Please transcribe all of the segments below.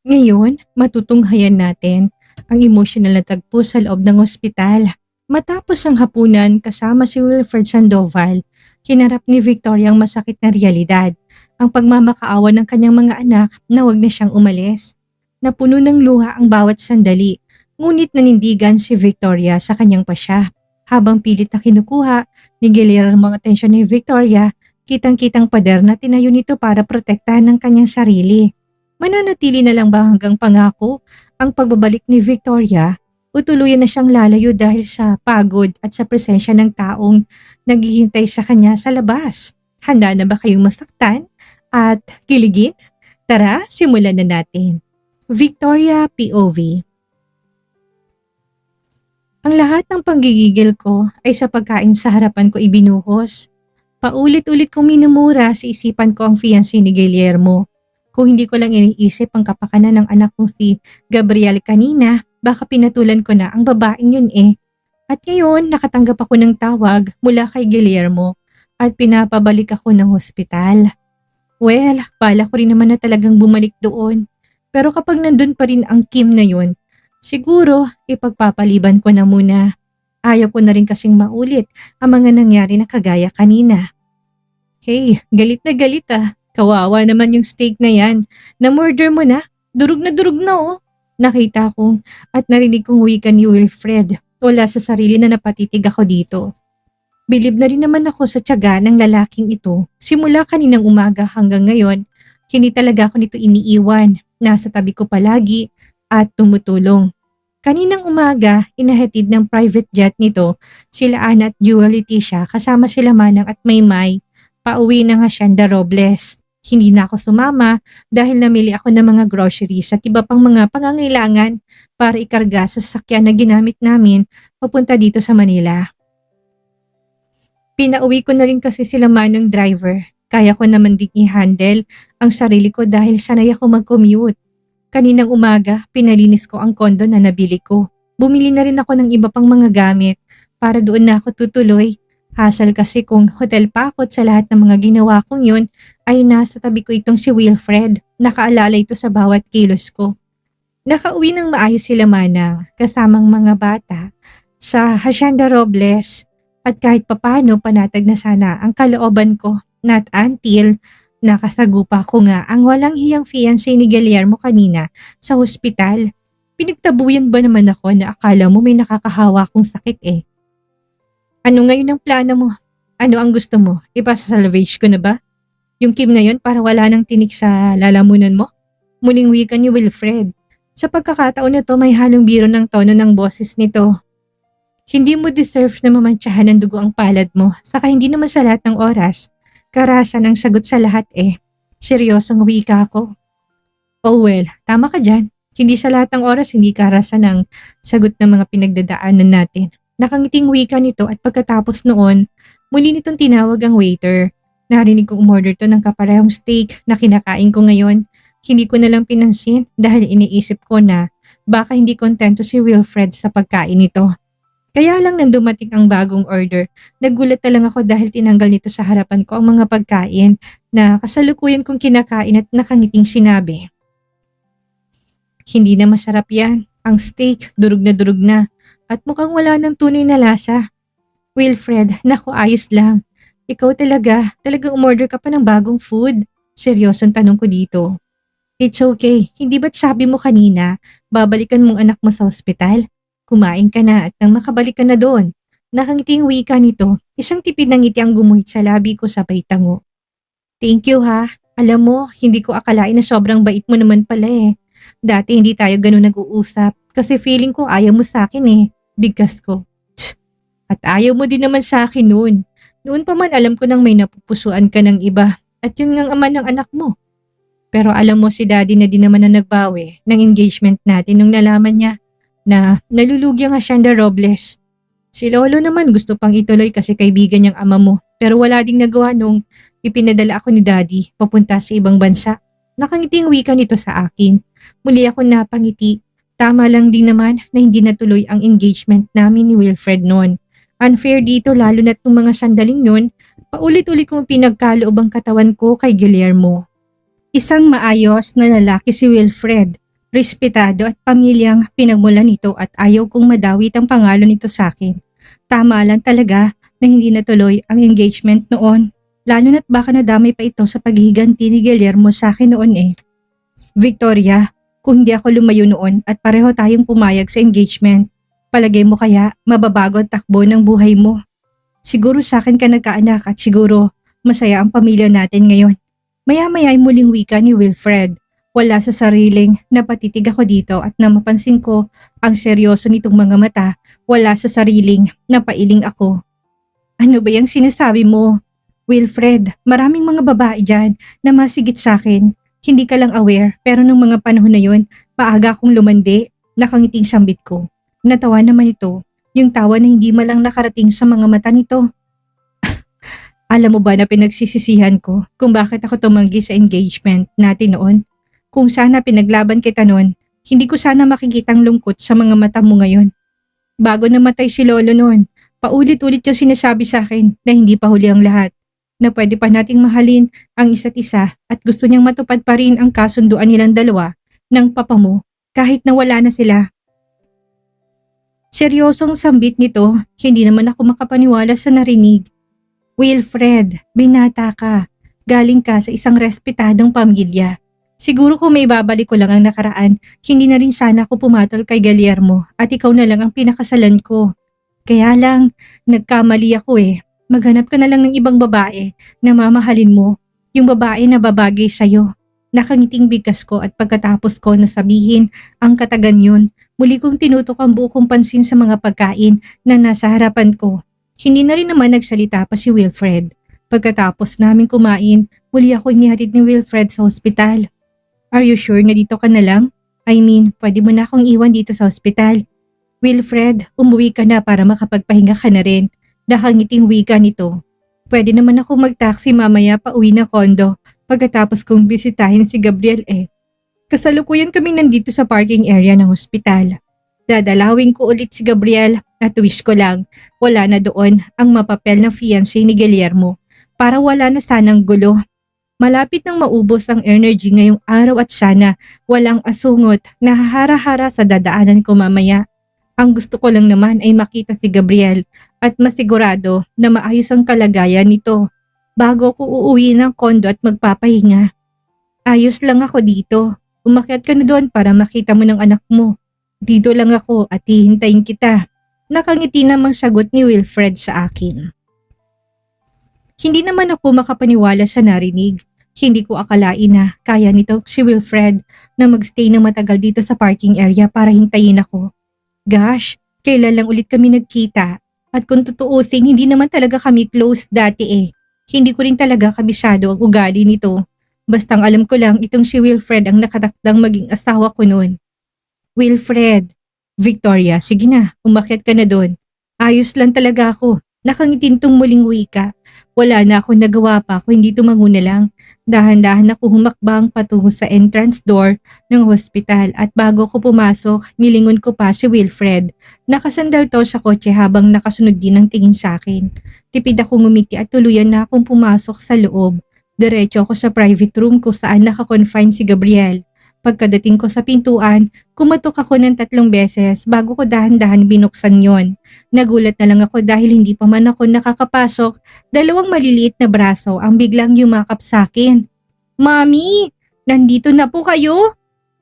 Ngayon, matutunghayan natin ang emosyonal na tagpo sa loob ng ospital. Matapos ang hapunan kasama si Wilfred Sandoval, kinarap ni Victoria ang masakit na realidad, ang pagmamakaawa ng kanyang mga anak na wag na siyang umalis. Napuno ng luha ang bawat sandali, ngunit nanindigan si Victoria sa kanyang pasya. Habang pilit na kinukuha ni Guillermo ang mga atensyon ni Victoria, kitang-kitang pader na tinayo nito para protektahan ng kanyang sarili. Mananatili na lang ba hanggang pangako ang pagbabalik ni Victoria o tuluyan na siyang lalayo dahil sa pagod at sa presensya ng taong naghihintay sa kanya sa labas? Handa na ba kayong masaktan at kiligin? Tara, simulan na natin. Victoria POV. Ang lahat ng panggigigil ko ay sa pagkain sa harapan ko ibinuhos. Paulit-ulit kong minumura sa isipan ko ang fiancé ni Guillermo. Kung hindi ko lang iniisip ang kapakanan ng anak kong si Gabriel kanina, baka pinatulan ko na ang babaeng yun eh. At ngayon, nakatanggap ako ng tawag mula kay Guillermo at pinapabalik ako ng hospital. Well, bala ko rin naman na talagang bumalik doon. Pero kapag nandun pa rin ang Kim na yun, siguro ipagpapaliban ko na muna. Ayaw ko na rin kasing maulit ang mga nangyari na kagaya kanina. Hey, galit na galit ah. Kawawa naman yung steak na yan. Na-murder mo na. Durog na oh. Nakita kong at narinig kong wika ni Wilfred. Wala sa sarili na napatitig ako dito. Bilib na rin naman ako sa tiyaga ng lalaking ito. Simula kaninang umaga hanggang ngayon, hindi talaga ako nito iniiwan. Nasa tabi ko palagi at tumutulong. Kaninang umaga, inahatid ng private jet nito sila Ana at Jewel Leticia kasama sila Manang at Maymay pauwi ng Hacienda Robles. Hindi na ako sumama dahil namili ako ng mga groceries at iba pang mga pangangailangan para ikarga sa sasakyan na ginamit namin papunta dito sa Manila. Pinauwi ko na rin kasi sila Manong driver. Kaya ko naman din i-handle ang sarili ko dahil sanay ako mag-commute. Kaninang umaga, pinalinis ko ang kondo na nabili ko. Bumili na rin ako ng iba pang mga gamit para doon na ako tutuloy. Hassle kasi kung hotel pa ako at sa lahat ng mga ginawa kong yun ay nasa tabi ko itong si Wilfred. Nakaalala ito sa bawat kilos ko. Nakauwi ng maayos sila Manang kasamang mga bata sa Hacienda Robles at kahit papano panatag na sana ang kalooban ko not until nakasagupa ko nga ang walang hiyang fiancé ni Guillermo kanina sa hospital. Pinagtabuyan ba naman ako na akala mo may nakakahawa kong sakit eh? Ano ngayon ang plano mo? Ano ang gusto mo? Ipasasalvage ko na ba? Yung Kim na yun para wala nang tinik sa lalamunan mo? Muling wika ni Wilfred. Sa pagkakataon na to may halong biro ng tono ng boses nito. Hindi mo deserve na mamantsahan ng dugo ang palad mo, saka hindi naman sa lahat ng oras. Karasan ang sagot sa lahat eh. Seryosong wika ako. Oh well, tama ka dyan. Hindi sa lahat ng oras hindi karasan ang sagot ng mga pinagdadaanan natin. Nakangiting wika nito at pagkatapos noon, muli nitong tinawag ang waiter. Narinig kong umorder to ng kaparehong steak na kinakain ko ngayon. Hindi ko na lang pinansin dahil iniisip ko na baka hindi kontento si Wilfred sa pagkain nito. Kaya lang nang dumating ang bagong order, nagulat na lang ako dahil tinanggal nito sa harapan ko ang mga pagkain na kasalukuyan kong kinakain at nakangiting sinabi. Hindi na masarap yan. Ang steak, durog na at mukhang wala ng tunay na lasa. Wilfred, naku ayos lang. Ikaw talagang umorder ka pa ng bagong food. Seryosong tanong ko dito. It's okay, hindi ba't sabi mo kanina, babalikan mong anak mo sa ospital? Kumain ka na at nang makabalik ka na doon. Nakangiting wika nito, isang tipid ng ngiti ang gumuhit sa labi ko sabay tango. Thank you ha. Alam mo, hindi ko akalain na sobrang bait mo naman pala eh. Dati hindi tayo ganun nag-uusap kasi feeling ko ayaw mo sa akin eh. Bigkas ko. Tsk! At ayaw mo din naman sa akin noon. Noon pa man alam ko nang may napupusuan ka ng iba at yun ngang ama ng anak mo. Pero alam mo si daddy na din naman na nagbawi ng engagement natin nung nalaman niya na nalulugi ang Hacienda Robles. Si Lolo naman gusto pang ituloy kasi kaibigan niyang ama mo pero wala ding nagawa nung ipinadala ako ni daddy papunta sa ibang bansa. Nakangiting wika nito sa akin. Muli ako napangiti. Tama lang din naman na hindi natuloy ang engagement namin ni Wilfred noon. Unfair dito lalo na't nung mga sandaling yun, paulit-ulit kong pinagkaloob ang katawan ko kay Guillermo. Isang maayos na lalaki si Wilfred. respetado at pamilyang pinagmulan nito at ayaw kong madawit ang pangalan nito sa akin. Tama lang talaga na hindi natuloy ang engagement noon. Lalo na't baka nadamay pa ito sa paghihiganti ni Guillermo sa akin noon eh. Victoria, kung hindi ako lumayo noon at pareho tayong pumayag sa engagement, palagay mo kaya mababago ang takbo ng buhay mo? Siguro sa akin ka nagkaanak at siguro masaya ang pamilya natin ngayon. Maya-maya ay muling wika ni Wilfred. Wala sa sariling napatitig ako dito at namapansin ko ang seryoso nitong mga mata. Wala sa sariling napailing ako. Ano ba yung sinasabi mo? Wilfred, maraming mga babae dyan na masigit sa akin. Hindi ka lang aware pero nung mga panahon na yun, maaga akong lumandi. Nakangiting sambit ko. Natawa naman ito. Yung tawa na hindi malang nakarating sa mga mata nito. Alam mo ba na pinagsisisihan ko kung bakit ako tumanggi sa engagement natin noon? Kung sana pinaglaban kita noon, hindi ko sana makikitang lungkot sa mga mata mo ngayon. Bago namatay si Lolo noon, paulit-ulit yung sinasabi sa akin na hindi pa huli ang lahat. Na pwede pa nating mahalin ang isa't isa at gusto niyang matupad pa rin ang kasunduan nilang dalawa ng papa mo kahit na wala na sila. Seryosong sambit nito, hindi naman ako makapaniwala sa narinig. Wilfred, binata ka. Galing ka sa isang respetadong pamilya. Siguro kung may babalik ko lang ang nakaraan, hindi na rin sana ako pumatol kay Guillermo at ikaw na lang ang pinakasalan ko. Kaya lang, nagkamali ako eh. Maghanap ka na lang ng ibang babae na mamahalin mo, yung babae na babagay sa'yo. Nakangiting bigkas ko at pagkatapos ko nasabihin ang katagan yun, muli kong tinutok ang buong pansin sa mga pagkain na nasa harapan ko. Hindi na rin naman nagsalita pa si Wilfred. Pagkatapos namin kumain, muli ako inihatid ni Wilfred sa ospital. Are you sure na dito ka na lang? I mean, pwede mo na akong iwan dito sa ospital. Wilfred, umuwi ka na para makapagpahinga ka na rin. Nakangiting wika nito. Pwede naman ako mag-taxi mamaya pa uwi na kondo pagkatapos kong bisitahin si Gabriel eh. Kasalukuyan kami nandito sa parking area ng ospital. Dadalawin ko ulit si Gabriel at wish ko lang wala na doon ang mapapel na fiancé ni Guillermo para wala na sanang gulo. Malapit nang maubos ang energy ngayong araw at sana walang asungot na hahara-hara sa dadaanan ko mamaya. Ang gusto ko lang naman ay makita si Gabriel at masigurado na maayos ang kalagayan nito bago ko uuwi ng kondo at magpapahinga. Ayos lang ako dito. Umakyat ka na doon para makita mo ng anak mo. Dito lang ako at hihintayin kita. Nakangiti namang sagot ni Wilfred sa akin. Hindi naman ako makapaniwala sa narinig. Hindi ko akalain na kaya nito si Wilfred na magstay ng matagal dito sa parking area para hintayin ako. Gosh, kailan lang ulit kami nagkita at kung tutuusin hindi naman talaga kami close dati eh. Hindi ko rin talaga kabisado ang ugali nito. Bastang alam ko lang itong si Wilfred ang nakatakdang maging asawa ko noon. Wilfred, Victoria, sige na, umakyat ka na doon. Ayos lang talaga ako. Nakangitintong muling wika. Wala na akong nagawa pa kung hindi tumango na lang. Dahan-dahan ako humakbang patungo sa entrance door ng hospital at bago ko pumasok, nilingon ko pa si Wilfred. Nakasandal to sa kotse habang nakasunod din ang tingin sa akin. Tipid akong ngumiti at tuluyan na akong pumasok sa loob. Diretso ako sa private room kung saan nakakonfine si Gabriel. Pagkadating ko sa pintuan, kumatok ako ng 3 beses bago ko dahan-dahan binuksan yon. Nagulat na lang ako dahil hindi pa man ako nakakapasok. 2 maliliit na braso ang biglang yumakap sa akin. Mommy, nandito na po kayo?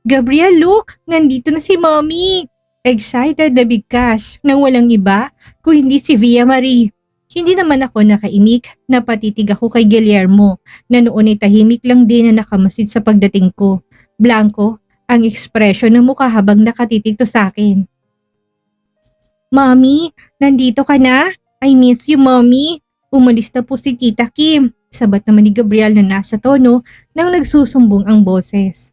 Gabriel, look, nandito na si Mommy. Excited na bigkas nang walang iba kung hindi si Via Marie. Hindi naman ako nakaimik, napatitig ako kay Guillermo na noon ay tahimik lang din na nakamasid sa pagdating ko. Blanco ang ekspresyon ng mukha habang nakatitig to sa akin. Mommy, nandito ka na? I miss you, Mommy. Umalis na po si Tita Kim. Sabat naman ni Gabriel na nasa tono nang nagsusumbong ang boses.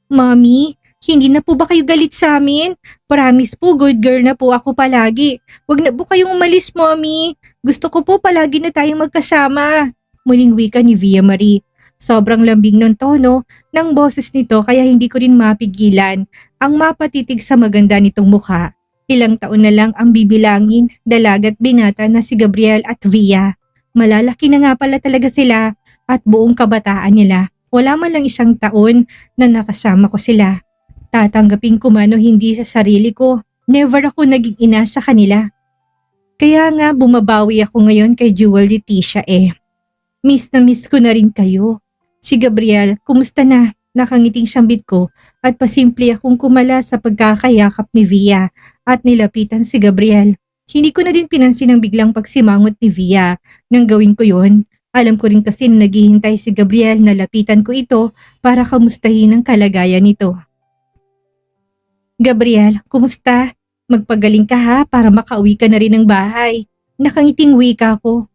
Mommy, hindi na po ba kayo galit sa amin? Promise po, good girl na po ako palagi. Huwag na po kayong umalis, Mommy. Gusto ko po palagi na tayong magkasama. Muling wika ni Via Marie. Sobrang lambing ng tono ng boses nito kaya hindi ko rin mapigilan ang mapatitig sa maganda nitong mukha. Ilang taon na lang ang bibilangin, dalagat binata na si Gabriel at Via. Malalaki na nga pala talaga sila at buong kabataan nila. Wala man lang 1 taon na nakasama ko sila. Tatanggapin ko man o hindi sa sarili ko, never ako naging ina sa kanila. Kaya nga bumabawi ako ngayon kay Jewel Leticia eh. Miss na miss ko na rin kayo. Si Gabriel, kumusta na? Nakangiting sambit ko at pasimple akong kumala sa pagkakayakap ni Via at nilapitan si Gabriel. Hindi ko na din pinansin ang biglang pagsimangot ni Via. Nang gawin ko yon, alam ko rin kasi na naghihintay si Gabriel na lapitan ko ito para kamustahin ang kalagayan nito. Gabriel, kumusta? Magpagaling ka ha para makauwi ka na rin ng bahay. Nakangiting wika ko.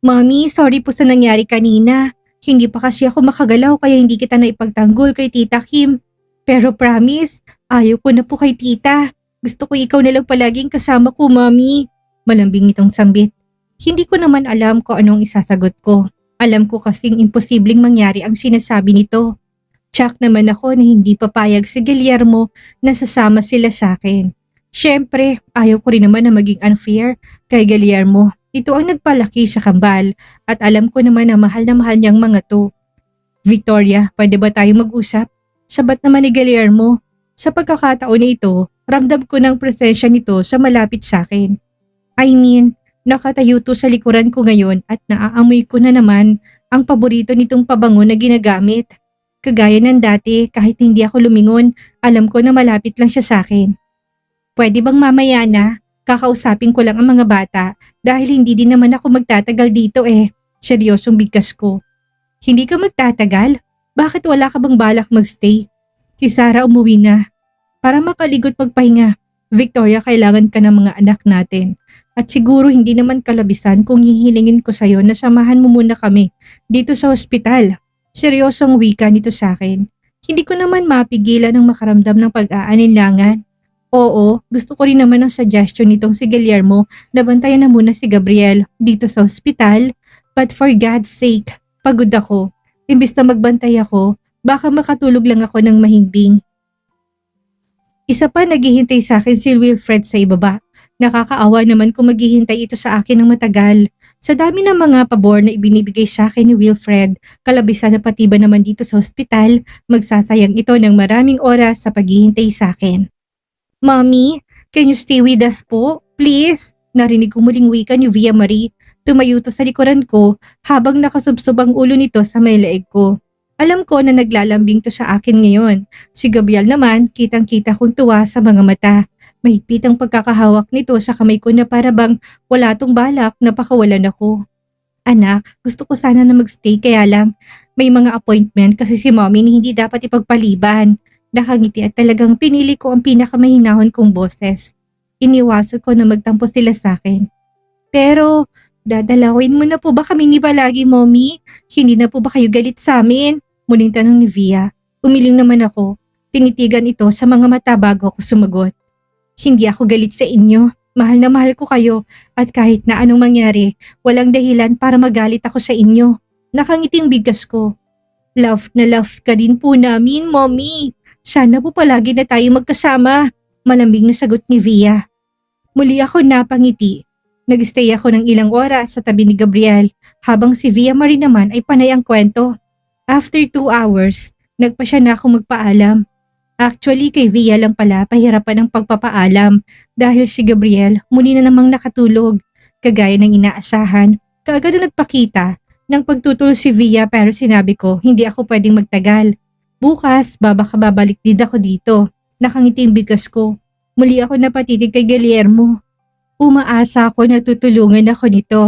Mommy, sorry po sa nangyari kanina. Hindi pa kasi ako makagalaw kaya hindi kita na ipagtanggol kay Tita Kim. Pero promise, ayaw ko na po kay Tita. Gusto ko ikaw na lang palaging kasama ko, Mommy. Malambing itong sambit. Hindi ko naman alam kung anong isasagot ko. Alam ko kasing imposibleng mangyari ang sinasabi nito. Tsak naman ako na hindi papayag si Guillermo na sasama sila sa akin. Siyempre, ayaw ko rin naman na maging unfair kay Guillermo. Ito ang nagpalaki sa kambal at alam ko naman na mahal niyang mga to. Victoria, pwede ba tayo mag-usap? Sabat naman ni Guillermo. Sa pagkakataon na ito, ramdam ko ng presensya nito sa malapit sa akin. I mean, nakatayo to sa likuran ko ngayon at naaamoy ko na naman ang paborito nitong pabango na ginagamit. Kagaya ng dati, kahit hindi ako lumingon, alam ko na malapit lang siya sa akin. Pwede bang mamaya na? Kakausapin ko lang ang mga bata dahil hindi din naman ako magtatagal dito eh. Seryosong bigkas ko. Hindi ka magtatagal? Bakit wala ka bang balak magstay? Si Sarah umuwi na. Para makaligot magpahinga. Victoria, kailangan ka ng mga anak natin. At siguro hindi naman kalabisan kung hihilingin ko sa'yo na samahan mo muna kami dito sa ospital. Seryosong wika nito sa akin. Hindi ko naman mapigilan ang makaramdam ng pag-aalinlangan. Oo, gusto ko rin naman ang suggestion nitong si Guillermo na bantayan na muna si Gabriel dito sa ospital. But for God's sake, pagod ako. Imbis na magbantay ako, baka makatulog lang ako ng mahimbing. Isa pa naghihintay sa akin si Wilfred sa ibaba. Nakakaawa naman kung maghihintay ito sa akin ng matagal. Sa dami ng mga pabor na ibinibigay sa akin ni Wilfred, kalabisan na pati ba naman dito sa ospital, magsasayang ito ng maraming oras sa paghihintay sa akin. Mommy, can you stay with us po? Please? Narinig ko muling wika ni Via Marie. Tumayo to sa likuran ko habang nakasubsob ang ulo nito sa may leeg ko. Alam ko na naglalambing to sa akin ngayon. Si Gabriel naman, kitang-kita kong tuwa sa mga mata. Mahigpit ang pagkakahawak nito sa kamay ko na para bang wala tong balak na pakawalan ako. Anak, gusto ko sana na magstay kaya lang may mga appointment kasi si mommy ni hindi dapat ipagpaliban. Nakangiti at talagang pinili ko ang pinakamahinahon kong boses. Iniwasan ko na magtampo sila sa akin. Pero, dadalawin mo na po ba kami ni palagi, Mommy? Hindi na po ba kayo galit sa amin? Muling tanong ni Via. Umiling naman ako. Tinitigan ito sa mga mata bago ako sumagot. Hindi ako galit sa inyo. Mahal na mahal ko kayo at kahit na anong mangyari, walang dahilan para magalit ako sa inyo. Nakangiting bigkas ko. Love na love ka din po namin, Mommy. Sana po palagi na tayo magkasama. Malambing na sagot ni Via. Muli ako napangiti. Nagstay ako ng ilang oras sa tabi ni Gabriel habang si Via Marie naman ay panay ang kwento. After 2 hours, nagpa siya na ako magpaalam. Actually kay Via lang pala pahirapan ang pagpapaalam dahil si Gabriel muli na namang nakatulog. Kagaya ng inaasahan, kaagad na nagpakita ng pagtutol si Via pero sinabi ko hindi ako pwedeng magtagal. Bukas, babalik din ako dito. Nakangiting bigas ko. Muli ako napatitig kay Guillermo. Umaasa ako na tutulungan ako nito.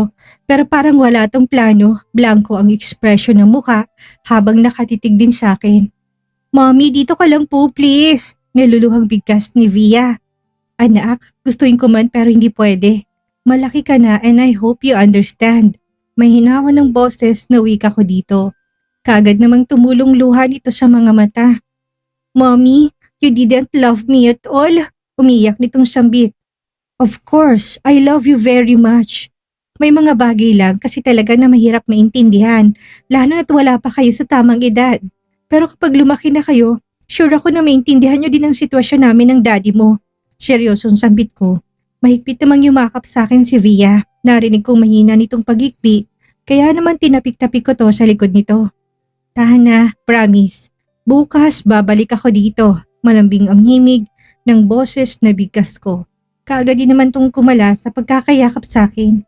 Pero parang wala tong plano. Blanco ang ekspresyon ng muka habang nakatitig din sa akin. Mommy, dito ka lang po please. Niluluhang bigkas ni Via. Anak, gustuin ko man pero hindi pwede. Malaki ka na and I hope you understand. May hinawa ng boses na wika ko dito. Kaagad namang tumulong luha nito sa mga mata. Mommy, you didn't love me at all. Umiyak nitong sambit. Of course, I love you very much. May mga bagay lang kasi talaga na mahirap maintindihan, lalo na't wala pa kayo sa tamang edad. Pero kapag lumaki na kayo, sure ako na maintindihan nyo din ang sitwasyon namin ng daddy mo. Seryosong sambit ko. Mahigpit namang yumakap sa akin si Via. Narinig kong mahina nitong pagigpi, kaya naman tinapik-tapik ko to sa likod nito. Tahan na, promise. Bukas babalik ako dito. Malambing ang himig ng boses na bigkas ko. Kaagad din naman tong kumala sa pagkakayakap sa akin.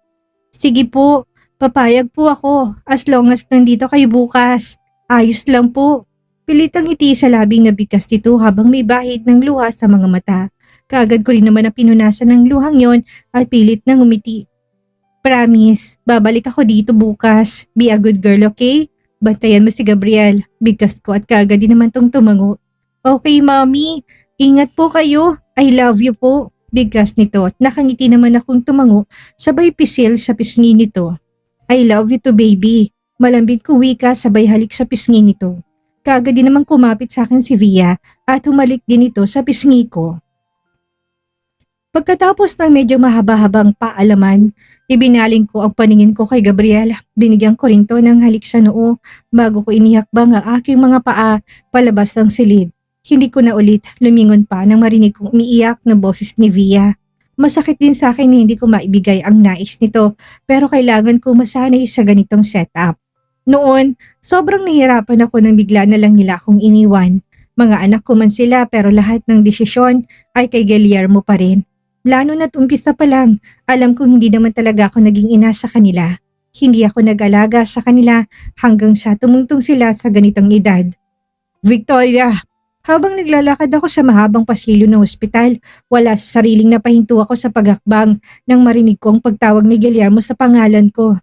Sige po, papayag po ako as long as nandito kayo bukas. Ayos lang po. Pilitang ngiti sa labing na bigkas nito habang may bahid ng luha sa mga mata. Kaagad ko rin naman na pinunasan ng luhang yon at pilit na ngumiti. Promise, babalik ako dito bukas. Be a good girl, okay? Bantayan mo si Gabriel. Bigkas ko at kaagad din naman tong tumango. Okay, mommy. Ingat po kayo. I love you po. Bigkas nito at nakangiti naman akong tumango sabay pisil sa pisngi nito. I love you too, baby. Malambing ko wika sabay halik sa pisngi nito. Kaagad din naman kumapit sa akin si Via at humalik din ito sa pisngi ko. Pagkatapos ng medyo mahaba-habang paalaman, ibinaling ko ang paningin ko kay Gabriel. Binigyan ko rin to ng halik sa noo bago ko inihakbang ang aking mga paa palabas ng silid. Hindi ko na ulit lumingon pa nang marinig kong umiiyak na boses ni Via. Masakit din sa akin na hindi ko maibigay ang nais nito pero kailangan ko masanay sa ganitong setup. Noon, sobrang nahirapan ako nang bigla na lang nila akong iniwan. Mga anak ko man sila pero lahat ng desisyon ay kay Guillermo pa rin. Lalo na't umpisa pa lang, alam kong hindi naman talaga ako naging ina sa kanila. Hindi ako nag-alaga sa kanila hanggang sa tumungtong sila sa ganitong edad. Victoria! Habang naglalakad ako sa mahabang pasilyo ng ospital, wala sa sariling napahinto ako sa paghakbang nang marinig ko ang pagtawag ni Guillermo sa pangalan ko.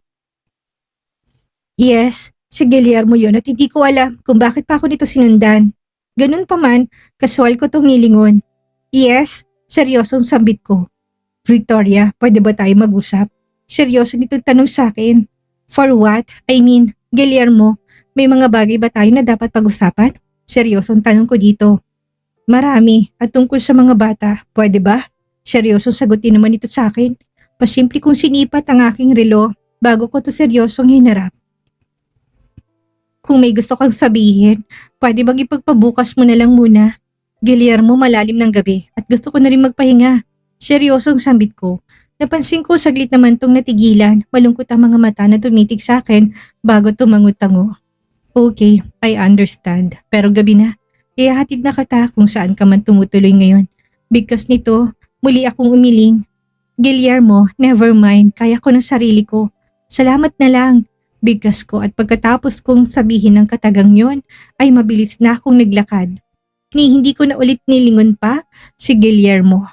Yes, si Guillermo yun at hindi ko alam kung bakit pa ako nito sinundan. Ganun pa man, kaswal ko tong nilingon. Yes, seryosong sambit ko. Victoria, pwede ba tayo mag-usap? Seryoso nitong tanong sa akin. For what? I mean, Guillermo, may mga bagay ba tayo na dapat pag-usapan? Seryosong tanong ko dito. Marami at tungkol sa mga bata, pwede ba? Seryosong sagutin naman ito sa akin. Pasimple kong sinipat ang aking relo bago ko to seryosong hinarap. Kung may gusto kang sabihin, pwede bang ipagpabukas mo na lang muna? Guillermo, malalim ng gabi at gusto ko na rin magpahinga. Seryosong sambit ko. Napansin ko saglit naman tong natigilan, malungkot ang mga mata na tumitig sa akin bago tumango-tango. Okay, I understand. Pero gabi na. Ihahatid na kita kung saan ka man tumutuloy ngayon. Bigkas nito, muli akong umiling. Guillermo, never mind. Kaya ko ng sarili ko. Salamat na lang. Bigkas ko at pagkatapos kong sabihin ng katagang yon, ay mabilis na akong naglakad. Hindi ko na ulit nilingon pa si Guillermo.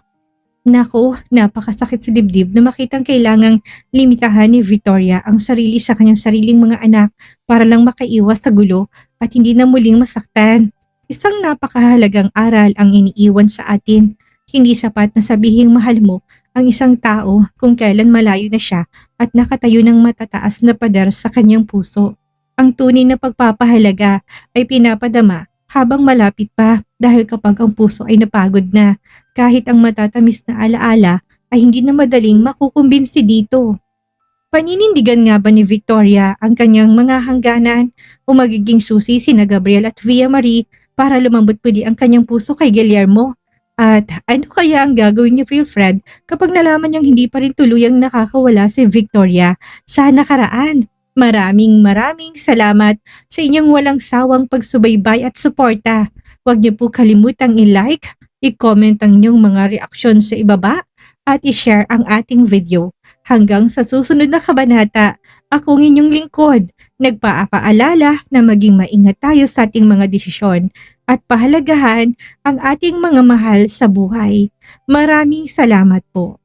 Nako, napakasakit sa dibdib na makitang kailangang limitahan ni Victoria ang sarili sa kanyang sariling mga anak para lang makaiwas sa gulo at hindi na muling masaktan. Isang napakahalagang aral ang iniiwan sa atin. Hindi sapat na sabihing mahal mo ang isang tao kung kailan malayo na siya at nakatayo ng matataas na pader sa kanyang puso. Ang tunay na pagpapahalaga ay pinapadama habang malapit pa dahil kapag ang puso ay napagod na, kahit ang matatamis na alaala ay hindi na madaling makukumbinsi dito. Paninindigan nga ba ni Victoria ang kanyang mga hangganan o magiging susi sina Gabriel at Via Marie para lumambot puli ang kanyang puso kay Guillermo? At ano kaya ang gagawin ni Wilfred kapag nalaman niyang hindi pa rin tuluyang nakakawala si Victoria sa nakaraan? Maraming salamat sa inyong walang sawang pagsubaybay at suporta. Huwag niyo po kalimutang i-like, i-comment ang inyong mga reaksyon sa ibaba at i-share ang ating video. Hanggang sa susunod na kabanata, akong inyong lingkod, nagpapaalala na maging maingat tayo sa ating mga desisyon at pahalagahan ang ating mga mahal sa buhay. Maraming salamat po.